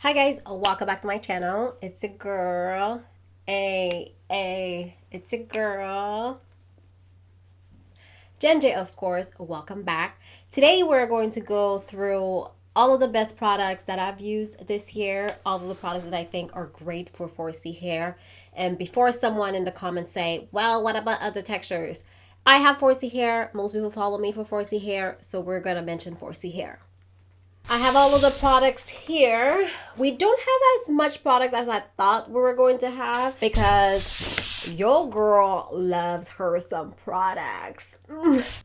Hi guys, welcome back to my channel. It's a girl. It's a girl. Jen J, of course. Welcome back. Today we're going to go through all of the best products that I've used this year, all of the products that I think are great for 4C hair. And before someone in the comments say, well, what about other textures? I have 4C hair. Most people follow me for 4C hair, so we're going to mention 4C hair. I have all of the products here. We don't have as much products as I thought we were going to have because your girl loves her some products.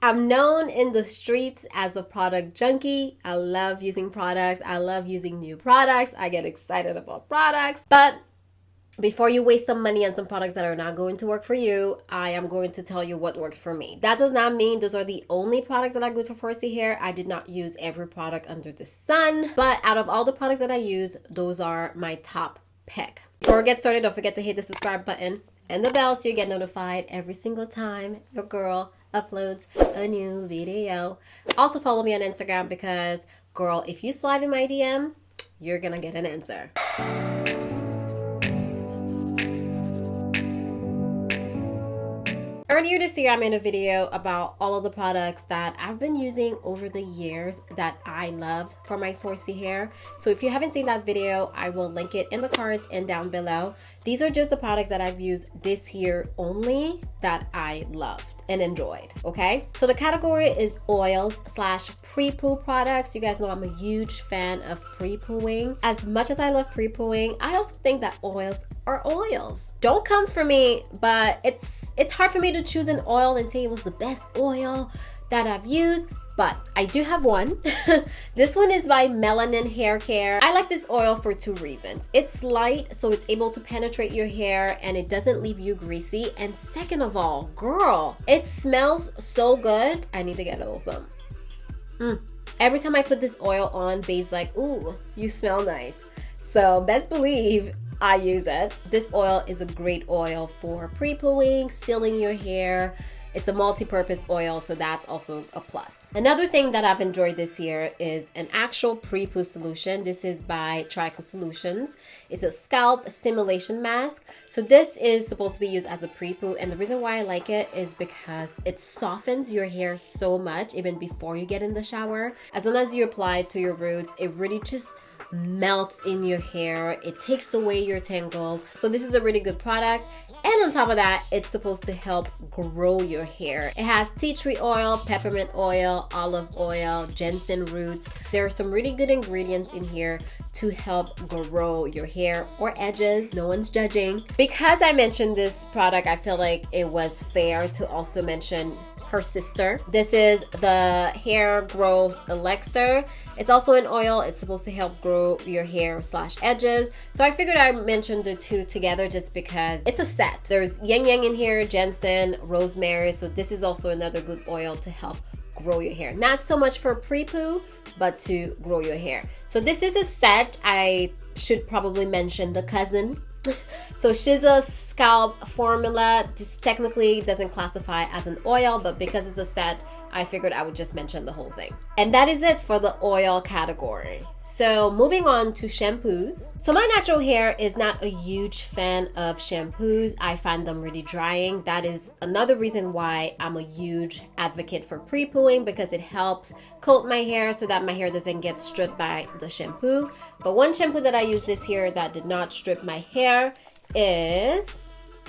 I'm known in the streets as a product junkie. I love using products. I love using new products. I get excited about products. But before you waste some money on some products that are not going to work for you, I am going to tell you what worked for me. That does not mean those are the only products that are good for 4C hair. I did not use every product under the sun, but out of all the products that I use, those are my top pick. Before we get started, don't forget to hit the subscribe button and the bell so you get notified every single time your girl uploads a new video. Also follow me on Instagram because, girl, if you slide in my DM, you're gonna get an answer. Earlier this year, I made a video about all of the products that I've been using over the years that I love for my 4C hair. So if you haven't seen that video, I will link it in the cards and down below. These are just the products that I've used this year only that I loved and enjoyed, okay? So the category is oils / pre-poo products. You guys know I'm a huge fan of pre-pooing. As much as I love pre-pooing, I also think that oils are oils. Don't come for me, but it's hard for me to choose an oil and say it was the best oil that I've used, but I do have one. This one is by Melanin Hair Care. I like this oil for two reasons. It's light, so it's able to penetrate your hair and it doesn't leave you greasy. And second of all, girl, it smells so good. I need to get a little some. Every time I put this oil on, Bae's like, ooh, you smell nice. So best believe I use it. This oil is a great oil for pre-pooing, sealing your hair. It's a multi-purpose oil, so that's also a plus. Another thing that I've enjoyed this year is an actual pre-poo solution. This is by Trico Solutions. It's a scalp stimulation mask. So this is supposed to be used as a pre-poo, and the reason why I like it is because it softens your hair so much even before you get in the shower. As soon as you apply it to your roots, it really just melts in your hair. It takes away your tangles. So this is a really good product. And on top of that, it's supposed to help grow your hair. It has tea tree oil, peppermint oil, olive oil, ginseng roots. There are some really good ingredients in here to help grow your hair or edges. No one's judging. Because I mentioned this product, I feel like it was fair to also mention her sister. This is the Hair Growth Elixir. It's also an oil. It's supposed to help grow your hair / edges. So I figured I'd mention the two together just because it's a set. There's yang yang in here, ginseng, rosemary. So this is also another good oil to help grow your hair. Not so much for pre-poo, but to grow your hair. So this is a set. I should probably mention the cousin. So she's a scalp formula. This technically doesn't classify as an oil, but because it's a set, I figured I would just mention the whole thing. And that is it for the oil category. So moving on to shampoos. So my natural hair is not a huge fan of shampoos. I find them really drying. That is another reason why I'm a huge advocate for pre-pooing, because it helps coat my hair so that my hair doesn't get stripped by the shampoo. But one shampoo that I used this year that did not strip my hair is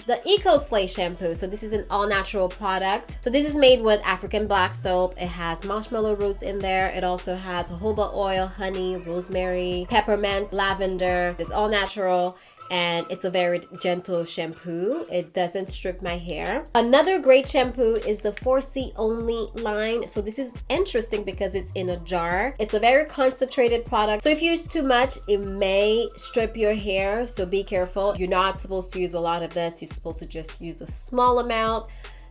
the Ecoslay shampoo. So this is an all-natural product. So this is made with African black soap. It has marshmallow roots in there. It also has jojoba oil, honey, rosemary, peppermint, lavender. It's all natural and it's a very gentle shampoo. It doesn't strip my hair. Another great shampoo is the 4C Only line. So this is interesting because it's in a jar. It's a very concentrated product. So if you use too much, it may strip your hair. So be careful. You're not supposed to use a lot of this. You're supposed to just use a small amount.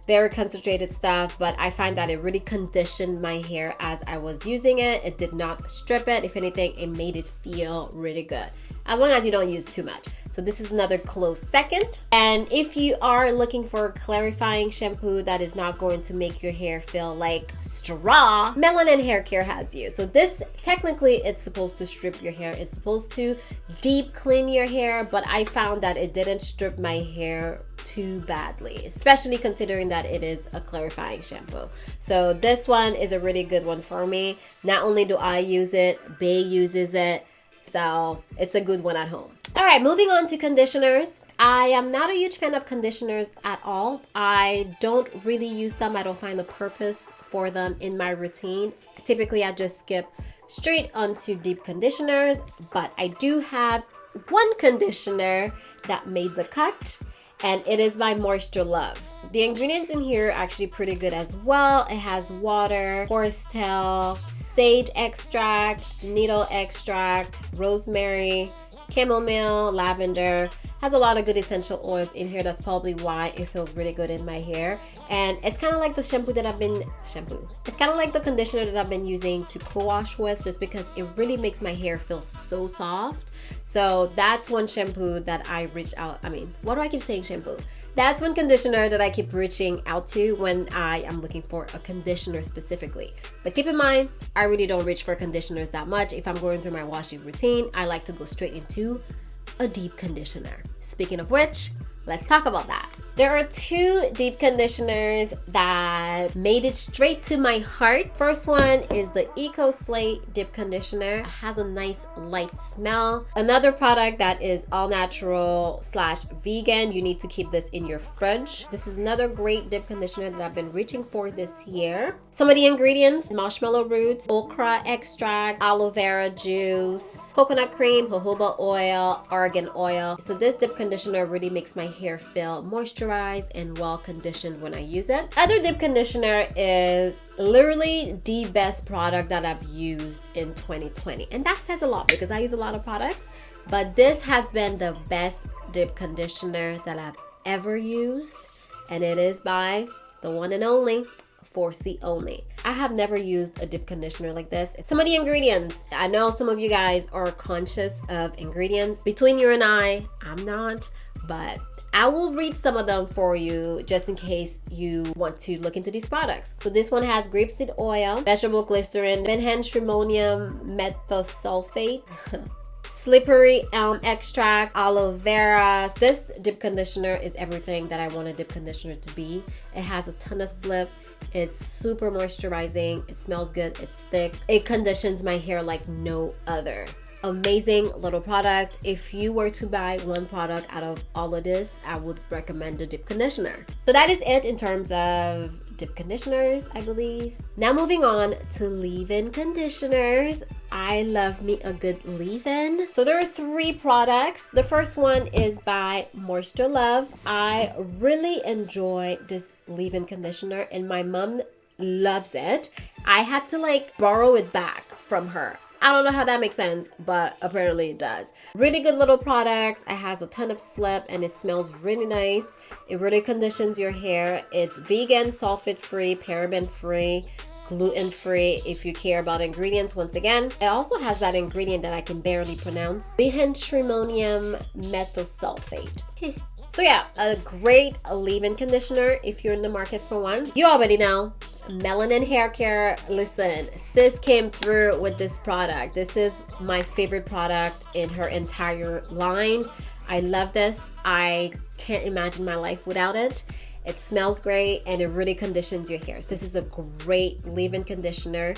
Very concentrated stuff, but I find that it really conditioned my hair as I was using it. It did not strip it. If anything, it made it feel really good. as long as you don't use too much. So this is another close second. And if you are looking for a clarifying shampoo that is not going to make your hair feel like straw, Melanin Hair Care has you. So this, technically, it's supposed to strip your hair. It's supposed to deep clean your hair, but I found that it didn't strip my hair too badly, especially considering that it is a clarifying shampoo. So this one is a really good one for me. Not only do I use it, Bae uses it. So it's a good one at home. All right, moving on to conditioners. I am not a huge fan of conditioners at all. I don't really use them. I don't find the purpose for them in my routine. Typically, I just skip straight onto deep conditioners, but I do have one conditioner that made the cut, and it is by Moisture Love. The ingredients in here are actually pretty good as well. It has water, horsetail, sage extract, needle extract, rosemary, chamomile, lavender. Has a lot of good essential oils in here. That's probably why it feels really good in my hair. And it's kind of like the It's kind of like the conditioner that I've been using to co-wash with, just because it really makes my hair feel so soft. So that's one shampoo that I reach out. Why do I keep saying shampoo? That's one conditioner that I keep reaching out to when I am looking for a conditioner specifically. But keep in mind, I really don't reach for conditioners that much. If I'm going through my washing routine, I like to go straight into a deep conditioner. Speaking of which, let's talk about that. There are two deep conditioners that made it straight to my heart. First one is the Ecoslay Dip Conditioner. It has a nice light smell. Another product that is all natural / vegan. You need to keep this in your fridge. This is another great dip conditioner that I've been reaching for this year. Some of the ingredients: marshmallow roots, okra extract, aloe vera juice, coconut cream, jojoba oil, argan oil. So this dip conditioner really makes my hair feel moisturized and well conditioned when I use it. Other dip conditioner is literally the best product that I've used in 2020. And that says a lot because I use a lot of products, but this has been the best dip conditioner that I've ever used. And it is by the one and only 4C Only. I have never used a dip conditioner like this. Some of the ingredients, I know some of you guys are conscious of ingredients. Between you and I'm not, but I will read some of them for you just in case you want to look into these products. So this one has grapeseed oil, vegetable glycerin, benzhydramonium methosulfate, slippery elm extract, aloe vera. This dip conditioner is everything that I want a dip conditioner to be. It has a ton of slip. It's super moisturizing. It smells good. It's thick. It conditions my hair like no other. Amazing little product. If you were to buy one product out of all of this, I would recommend the dip conditioner. So that is it in terms of dip conditioners, I believe. Now moving on to leave-in conditioners. I love me a good leave-in. So there are 3 products. The first one is by Moisture Love. I really enjoy this leave-in conditioner and my mom loves it. I had to borrow it back from her. I don't know how that makes sense, but apparently it does. Really good little products. It has a ton of slip and it smells really nice. It really conditions your hair. It's vegan, sulfate-free, paraben-free, gluten-free if you care about ingredients. Once again, it also has that ingredient that I can barely pronounce, benzhydramonium methosulfate. So yeah, a great leave-in conditioner if you're in the market for one. You already know, Melanin Hair Care. Listen, sis came through with this product. This is my favorite product in her entire line. I love this. I can't imagine my life without it. It smells great and it really conditions your hair. So this is a great leave-in conditioner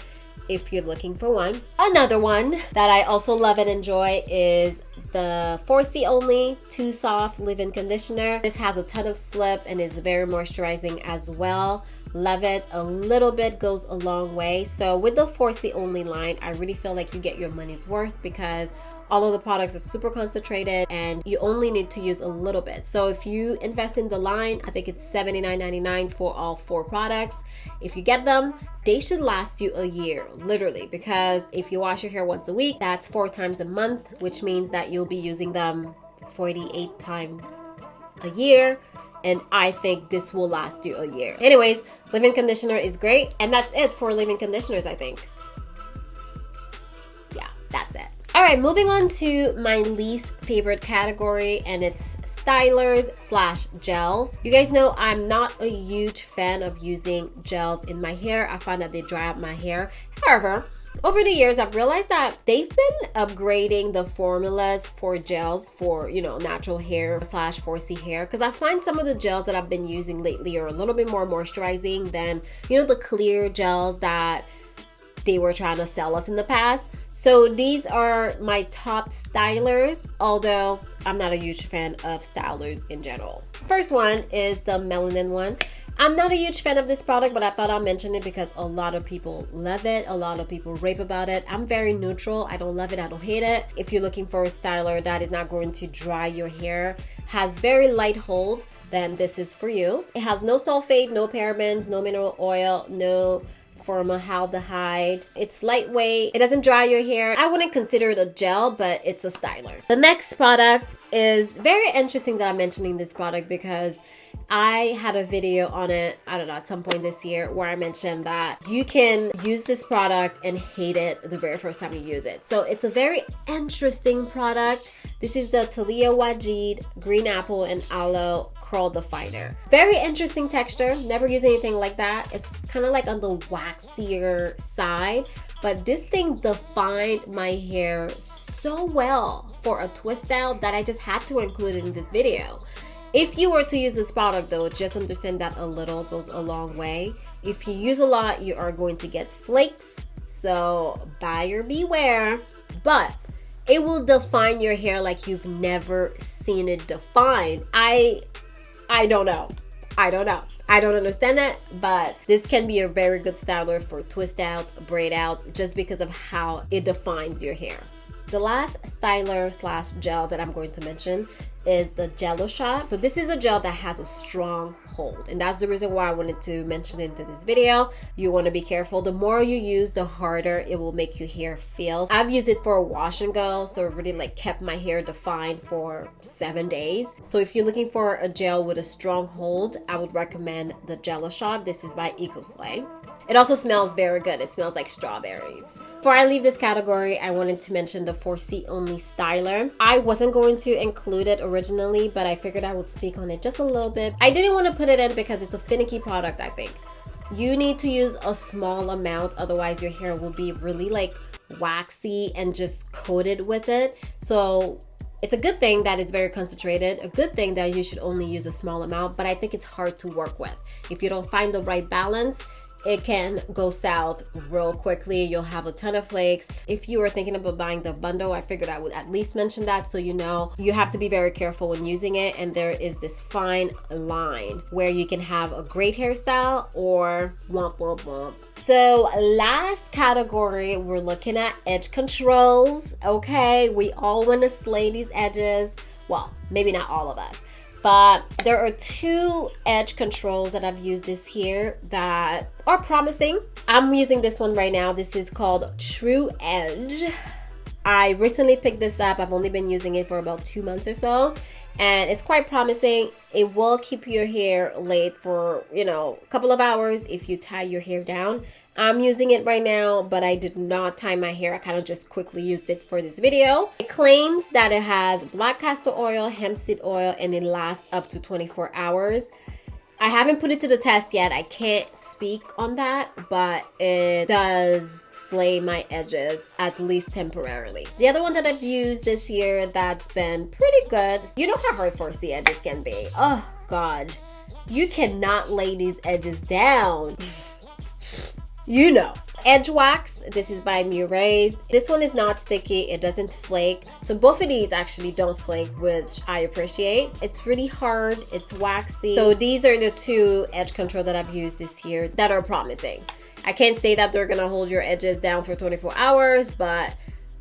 if you're looking for one. Another one that I also love and enjoy is the 4C Only Too Soft Leave-In Conditioner. This has a ton of slip and is very moisturizing as well. Love it. A little bit goes a long way. So with the 4C Only line, I really feel like you get your money's worth because all of the products are super concentrated and you only need to use a little bit. So if you invest in the line, I think it's $79.99 for all 4 products. If you get them, they should last you a year, literally, because if you wash your hair once a week, that's 4 times a month, which means that you'll be using them 48 times a year. And I think this will last you a year. Anyways, leave-in conditioner is great. And that's it for leave-in conditioners, I think. Yeah, that's it. All right, moving on to my least favorite category, and it's stylers slash gels. You guys know I'm not a huge fan of using gels in my hair. I find that they dry out my hair. However, over the years, I've realized that they've been upgrading the formulas for gels for, you know, natural hair slash 4C hair, because I find some of the gels that I've been using lately are a little bit more moisturizing than, you know, the clear gels that they were trying to sell us in the past. So these are my top stylers, although I'm not a huge fan of stylers in general. First one is the Melanin one. I'm not a huge fan of this product, but I thought I'll mention it because a lot of people love it. A lot of people rave about it. I'm very neutral. I don't love it. I don't hate it. If you're looking for a styler that is not going to dry your hair, has very light hold, then this is for you. It has no sulfate, no parabens, no mineral oil, no formaldehyde. It's lightweight. It doesn't dry your hair. I wouldn't consider it a gel, but it's a styler. The next product is very interesting that I'm mentioning this product because I had a video on it, I don't know, at some point this year, where I mentioned that you can use this product and hate it the very first time you use it. So it's a very interesting product. This is the Talia Wajid Green Apple and Aloe Curl Definer. Very interesting texture. Never used anything like that. It's kind of like on the waxier side, but this thing defined my hair so well for a twist style that I just had to include it in this video. If you were to use this product though, just understand that a little goes a long way. If you use a lot, you are going to get flakes. So buyer beware. But it will define your hair like you've never seen it defined. I don't know. I don't understand it, but this can be a very good styler for twist outs, braid outs, just because of how it defines your hair. The last styler slash gel that I'm going to mention is the Jello Shot. So this is a gel that has a strong hold, and that's the reason why I wanted to mention it into this video. You want to be careful. The more you use, the harder it will make your hair feel. I've used it for a wash and go, so it really like kept my hair defined for 7 days. So if you're looking for a gel with a strong hold, I would recommend the Jello Shot. This is by Ecoslay. It also smells very good. It smells like strawberries. Before I leave this category, I wanted to mention the 4C only styler. I wasn't going to include it originally, but I figured I would speak on it just a little bit. I didn't want to put it in because it's a finicky product, I think. You need to use a small amount, otherwise your hair will be really like waxy and just coated with it. So it's a good thing that it's very concentrated, a good thing that you should only use a small amount, but I think it's hard to work with. If you don't find the right balance, it can go south real quickly. You'll have a ton of flakes. If you were thinking about buying the bundle, I figured I would at least mention that so you know. You have to be very careful when using it, and there is this fine line where you can have a great hairstyle or womp womp womp. So last category, we're looking at edge controls. Okay, we all want to slay these edges. Well, maybe not all of us. But there are 2 edge controls that I've used this year that are promising. I'm using this one right now. This is called True Edge. I recently picked this up. I've only been using it for about 2 months or so, and it's quite promising. It will keep your hair laid for, you know, a couple of hours if you tie your hair down. I'm using it right now, but I did not tie my hair. I kind of just quickly used it for this video. It claims that it has black castor oil, hemp seed oil, and it lasts up to 24 hours. I haven't put it to the test yet. I can't speak on that, but it does slay my edges, at least temporarily. The other one that I've used this year that's been pretty good, you know how hard 4C edges can be. Oh God, you cannot lay these edges down. You know. Edge wax, this is by Murray's. This one is not sticky, it doesn't flake. So both of these actually don't flake, which I appreciate. It's really hard, it's waxy. So these are the 2 edge control that I've used this year that are promising. I can't say that they're gonna hold your edges down for 24 hours, but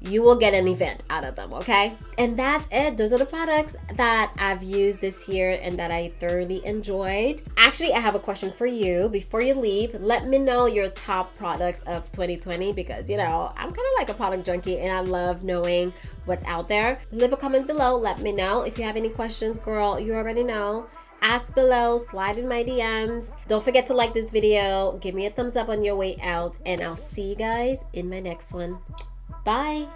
you will get an event out of them, okay? And that's it. Those are the products that I've used this year and that I thoroughly enjoyed. Actually, I have a question for you. Before you leave, let me know your top products of 2020 because, you know, I'm kind of like a product junkie and I love knowing what's out there. Leave a comment below. Let me know. If you have any questions, girl, you already know. Ask below, slide in my DMs. Don't forget to like this video. Give me a thumbs up on your way out and I'll see you guys in my next one. Bye.